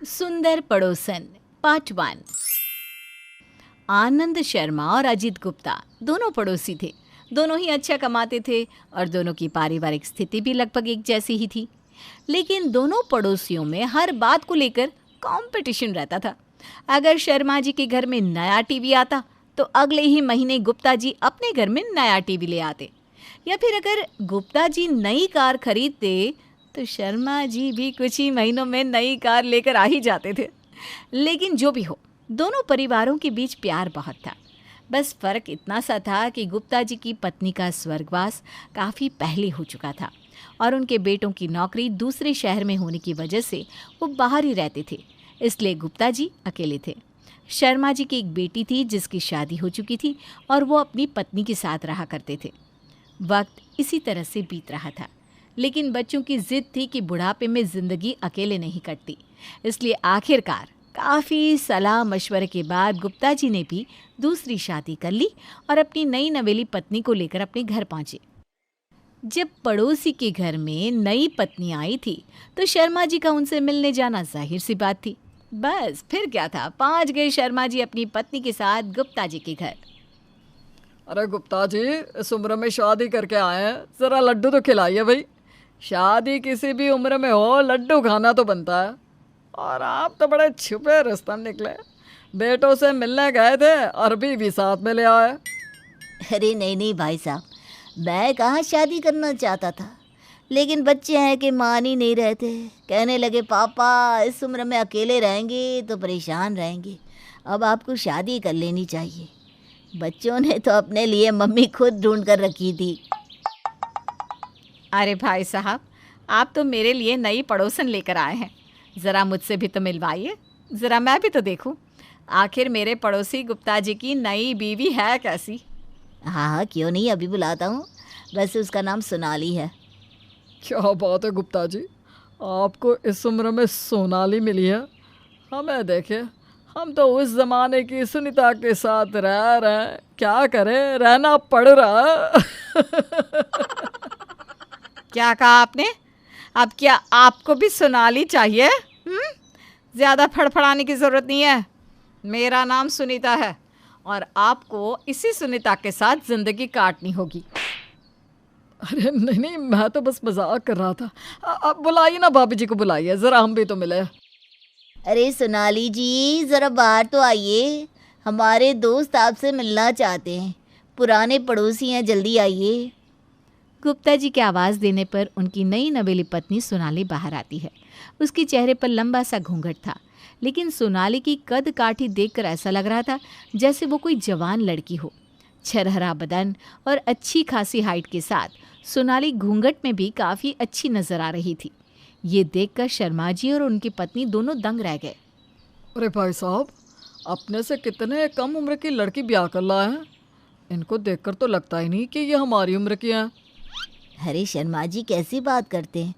सुंदर पड़ोसन पार्ट 1। आनंद शर्मा और अजीत गुप्ता दोनों पड़ोसी थे। दोनों ही अच्छा कमाते थे और दोनों की पारिवारिक स्थिति भी लगभग एक जैसी ही थी। लेकिन दोनों पड़ोसियों में हर बात को लेकर कंपटीशन रहता था। अगर शर्मा जी के घर में नया टीवी आता तो अगले ही महीने गुप्ता जी अपने घर में नया टीवी ले आते, या फिर अगर गुप्ता जी नई कार खरीदते तो शर्मा जी भी कुछ ही महीनों में नई कार लेकर आ ही जाते थे। लेकिन जो भी हो, दोनों परिवारों के बीच प्यार बहुत था। बस फर्क इतना सा था कि गुप्ता जी की पत्नी का स्वर्गवास काफ़ी पहले हो चुका था और उनके बेटों की नौकरी दूसरे शहर में होने की वजह से वो बाहर ही रहते थे, इसलिए गुप्ता जी अकेले थे। शर्मा जी की एक बेटी थी जिसकी शादी हो चुकी थी और वो अपनी पत्नी के साथ रहा करते थे। वक्त इसी तरह से बीत रहा था, लेकिन बच्चों की जिद थी कि बुढ़ापे में ज़िंदगी अकेले नहीं कटती, इसलिए आखिरकार काफ़ी सलाह मशवरे के बाद गुप्ता जी ने भी दूसरी शादी कर ली और अपनी नई नवेली पत्नी को लेकर अपने घर पहुंचे। जब पड़ोसी के घर में नई पत्नी आई थी तो शर्मा जी का उनसे मिलने जाना जाहिर सी बात थी। बस फिर क्या था, पहुंच गए शर्मा जी अपनी पत्नी के साथ गुप्ता जी के घर। अरे गुप्ता जी, इस उम्र में शादी करके आए हैं, ज़रा लड्डू तो खिलाइए भाई। शादी किसी भी उम्र में हो, लड्डू खाना तो बनता है। और आप तो बड़े छुपे रुस्तम निकले, बेटों से मिलने गए थे और बीवी साथ में ले आए। अरे नहीं नहीं भाई साहब, मैं कहाँ शादी करना चाहता था, लेकिन बच्चे हैं कि मान ही नहीं रहे थे। कहने लगे पापा इस उम्र में अकेले रहेंगे तो परेशान रहेंगे, अब आपको शादी कर लेनी चाहिए। बच्चों ने तो अपने लिए मम्मी खुद ढूंढ कर रखी थी। अरे भाई साहब, आप तो मेरे लिए नई पड़ोसन लेकर आए हैं, ज़रा मुझसे भी तो मिलवाइए, ज़रा मैं भी तो देखूं आखिर मेरे पड़ोसी गुप्ता जी की नई बीवी है कैसी। हाँ हाँ क्यों नहीं, अभी बुलाता हूँ। वैसे उसका नाम सोनाली है। क्या बात है गुप्ता जी, आपको इस उम्र में सोनाली मिली है। हमें देखे, हम तो उस ज़माने की सुनीता के साथ रह रहे हैं, क्या करें, रहना पड़ रहा है। क्या कहा आपने? अब क्या आपको भी सोनाली चाहिए? ज़्यादा फड़फड़ाने की ज़रूरत नहीं है। मेरा नाम सुनीता है और आपको इसी सुनीता के साथ ज़िंदगी काटनी होगी। अरे नहीं नहीं, मैं तो बस मजाक कर रहा था। आप बुलाइए ना, भाभी जी को बुलाइए, ज़रा हम भी तो मिले। अरे सोनाली जी ज़रा बाहर तो आइए, हमारे दोस्त आपसे मिलना चाहते हैं, पुराने पड़ोसी हैं, जल्दी आइए। गुप्ता जी की आवाज़ देने पर उनकी नई नवेली पत्नी सोनाली बाहर आती है। उसके चेहरे पर लंबा सा घूंघट था, लेकिन सोनाली की कद काठी देखकर ऐसा लग रहा था जैसे वो कोई जवान लड़की हो। छरहरा बदन और अच्छी खासी हाइट के साथ सोनाली घूंघट में भी काफ़ी अच्छी नज़र आ रही थी। ये देखकर शर्मा जी और उनकी पत्नी दोनों दंग रह गए। अरे भाई साहब, अपने से कितने कम उम्र की लड़की ब्याह कर लाए हैं। इनको देखकर तो लगता ही नहीं कि ये हमारी उम्र की हैं। अरे शर्मा जी कैसी बात करते हैं,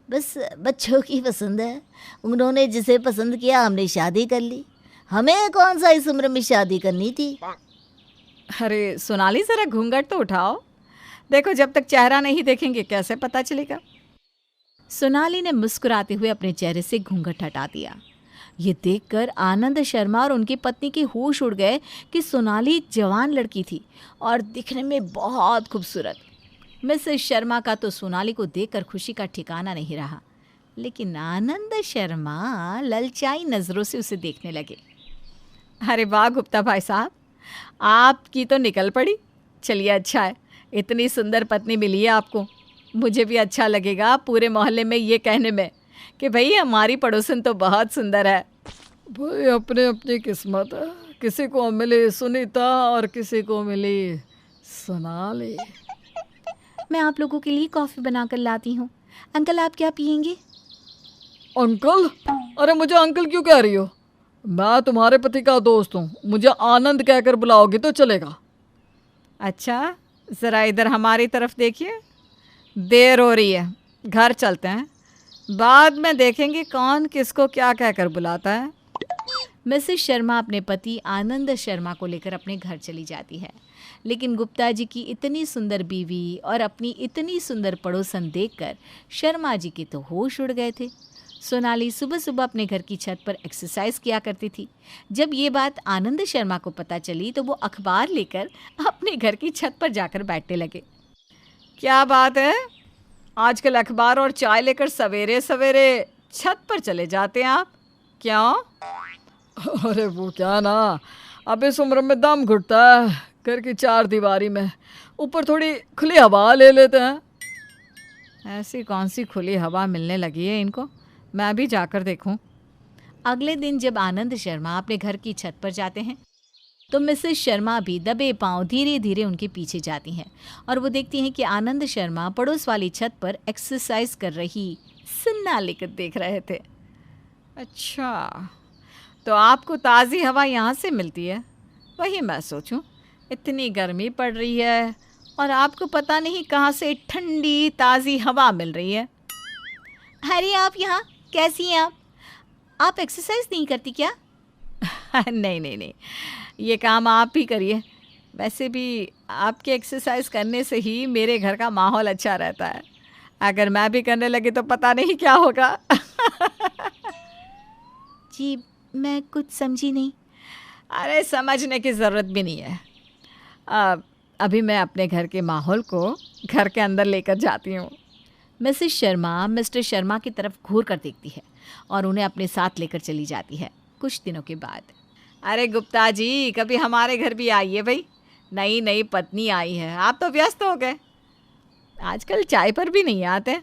बस बच्चों की पसंद है, उन्होंने जिसे पसंद किया हमने शादी कर ली। हमें कौन सा इस उम्र में शादी करनी थी। अरे सोनाली, ज़रा घूंघट तो उठाओ, देखो जब तक चेहरा नहीं देखेंगे कैसे पता चलेगा। सोनाली ने मुस्कुराते हुए अपने चेहरे से घूंघट हटा दिया। ये देखकर आनंद शर्मा और उनकी पत्नी के होश उड़ गए कि सोनाली एक जवान लड़की थी और दिखने में बहुत खूबसूरत। मिसेस शर्मा का तो सोनाली को देखकर खुशी का ठिकाना नहीं रहा, लेकिन आनंद शर्मा ललचाई नज़रों से उसे देखने लगे। अरे वाह गुप्ता भाई साहब, आपकी तो निकल पड़ी। चलिए अच्छा है, इतनी सुंदर पत्नी मिली है आपको। मुझे भी अच्छा लगेगा पूरे मोहल्ले में ये कहने में कि भाई हमारी पड़ोसन तो बहुत सुंदर है। भाई अपने अपनी किस्मत है, किसी को मिली सुनीता और किसी को मिली सोनाली। मैं आप लोगों के लिए कॉफ़ी बनाकर लाती हूँ। अंकल आप क्या पियेंगे? अंकल? अरे मुझे अंकल क्यों कह रही हो? मैं तुम्हारे पति का दोस्त हूँ, मुझे आनंद कहकर बुलाओगे तो चलेगा। अच्छा, ज़रा इधर हमारी तरफ देखिए, देर हो रही है, घर चलते हैं, बाद में देखेंगे कौन किसको क्या कहकर बुलाता है। मिसेस शर्मा अपने पति आनंद शर्मा को लेकर अपने घर चली जाती है, लेकिन गुप्ता जी की इतनी सुंदर बीवी और अपनी इतनी सुंदर पड़ोसन देखकर शर्मा जी के तो होश उड़ गए थे। सोनाली सुबह सुबह अपने घर की छत पर एक्सरसाइज किया करती थी। जब ये बात आनंद शर्मा को पता चली तो वो अखबार लेकर अपने घर की छत पर जाकर बैठने लगे। क्या बात है, आजकल अखबार और चाय लेकर सवेरे सवेरे छत पर चले जाते हैं आप, क्यों? अरे वो क्या ना, अब इस उम्र में दम घुटता है घर की चार दीवारी में, ऊपर थोड़ी खुली हवा ले लेते हैं। ऐसी कौन सी खुली हवा मिलने लगी है इनको, मैं भी जाकर देखूं। अगले दिन जब आनंद शर्मा अपने घर की छत पर जाते हैं तो मिसेस शर्मा भी दबे पांव धीरे धीरे उनके पीछे जाती हैं और वो देखती हैं कि आनंद शर्मा पड़ोस वाली छत पर एक्सरसाइज कर रही सुन्ना लेकर देख रहे थे। अच्छा, तो आपको ताज़ी हवा यहाँ से मिलती है? वही मैं सोचूं, इतनी गर्मी पड़ रही है और आपको पता नहीं कहाँ से ठंडी ताज़ी हवा मिल रही है। अरे आप यहाँ कैसी हैं आप एक्सरसाइज नहीं करती क्या? नहीं नहीं नहीं, ये काम आप ही करिए। वैसे भी आपके एक्सरसाइज करने से ही मेरे घर का माहौल अच्छा रहता है, अगर मैं भी करने लगी तो पता नहीं क्या होगा। जी मैं कुछ समझी नहीं। अरे समझने की ज़रूरत भी नहीं है। अभी मैं अपने घर के माहौल को घर के अंदर लेकर जाती हूँ। मिसेस शर्मा मिस्टर शर्मा की तरफ घूर कर देखती है और उन्हें अपने साथ लेकर चली जाती है। कुछ दिनों के बाद, अरे गुप्ता जी, कभी हमारे घर भी आइए भाई, नई नई पत्नी आई है, आप तो व्यस्त हो गए, आजकल चाय पर भी नहीं आते।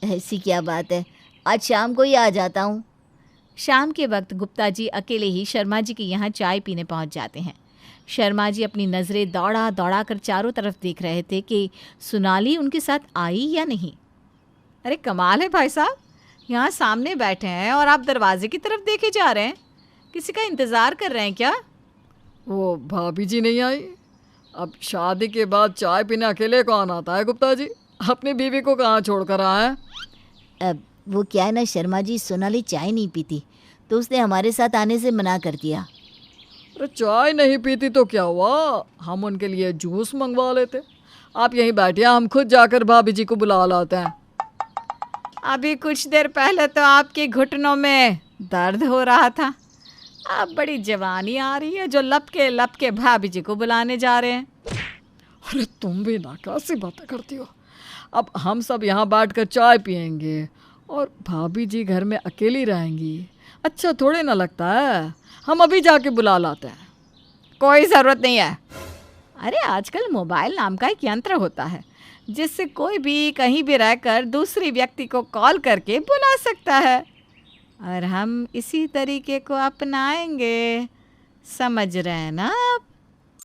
ऐसी क्या बात है, आज शाम को ही आ जाता हूँ। शाम के वक्त गुप्ता जी अकेले ही शर्मा जी के यहाँ चाय पीने पहुँच जाते हैं। शर्मा जी अपनी नज़रें दौड़ा दौड़ा कर चारों तरफ देख रहे थे कि सोनाली उनके साथ आई या नहीं। अरे कमाल है भाई साहब, यहाँ सामने बैठे हैं और आप दरवाजे की तरफ देखे जा रहे हैं, किसी का इंतज़ार कर रहे हैं क्या? वो भाभी जी नहीं आई? अब शादी के बाद चाय पीने अकेले कौन आता है गुप्ता जी? अपनी बीवी को कहाँ छोड़ कर आए हैं? अब वो क्या है ना शर्मा जी, सोनाली चाय नहीं पीती तो उसने हमारे साथ आने से मना कर दिया। अरे चाय नहीं पीती तो क्या हुआ, हम उनके लिए जूस मंगवा लेते। आप यहीं बैठिए, हम खुद जाकर भाभी जी को बुला लाते हैं। अभी कुछ देर पहले तो आपके घुटनों में दर्द हो रहा था, अब बड़ी जवानी आ रही है जो लपके लपके भाभी जी को बुलाने जा रहे हैं। अरे तुम भी ना कैसी बातें करती हो। अब हम सब यहाँ बैठकर चाय पियेंगे और भाभी जी घर में अकेली रहेंगी, अच्छा थोड़े ना लगता है। हम अभी जाके बुला लाते हैं। कोई ज़रूरत नहीं है। अरे आजकल मोबाइल नाम का एक यंत्र होता है जिससे कोई भी कहीं भी रहकर दूसरी व्यक्ति को कॉल करके बुला सकता है, और हम इसी तरीके को अपनाएंगे, समझ रहे हैं ना आप?